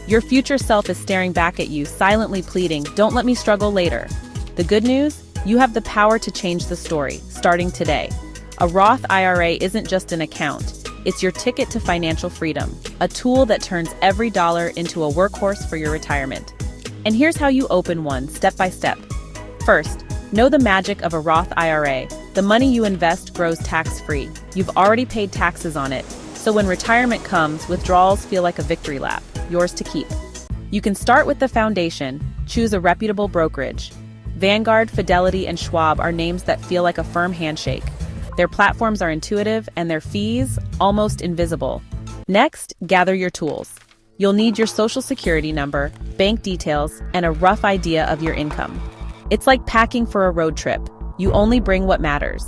Your future self is staring back at you, silently pleading, "Don't let me struggle later." The good news? You have the power to change the story, starting today. A Roth IRA isn't just an account. It's your ticket to financial freedom, a tool that turns every dollar into a workhorse for your retirement. And here's how you open one, step by step. First, know the magic of a Roth IRA. The money you invest grows tax-free. You've already paid taxes on it, so when retirement comes, withdrawals feel like a victory lap, yours to keep. You can start with the foundation. Choose a reputable brokerage. Vanguard, Fidelity, and Schwab are names that feel like a firm handshake. Their platforms are intuitive and their fees almost invisible. Next, gather your tools. You'll need your social security number, bank details, and a rough idea of your income. It's like packing for a road trip. You only bring what matters.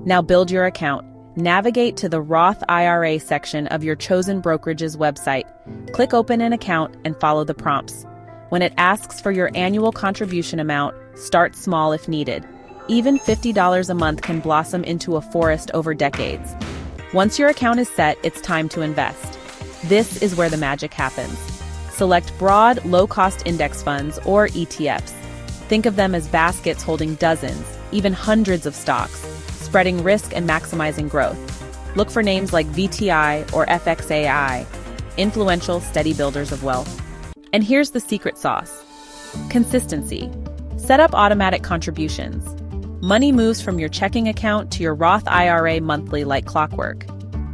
Now build your account. Navigate to the Roth IRA section of your chosen brokerage's website. Click Open an Account and follow the prompts. When it asks for your annual contribution amount, start small if needed. Even $50 a month can blossom into a forest over decades. Once your account is set, it's time to invest. This is where the magic happens. Select broad, low-cost index funds or ETFs. Think of them as baskets holding dozens, even hundreds of stocks, spreading risk and maximizing growth. Look for names like VTI or FXAI, influential, steady builders of wealth. And here's the secret sauce. Consistency. Set up automatic contributions. Money moves from your checking account to your Roth IRA monthly like clockwork.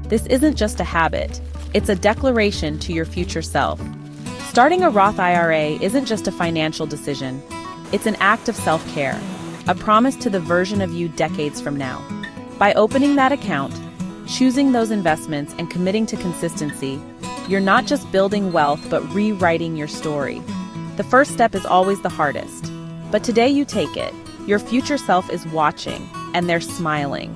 This isn't just a habit, it's a declaration to your future self. Starting a Roth IRA isn't just a financial decision, it's an act of self-care, a promise to the version of you decades from now. By opening that account, choosing those investments, and committing to consistency, you're not just building wealth but rewriting your story. The first step is always the hardest, but today you take it. Your future self is watching, and they're smiling.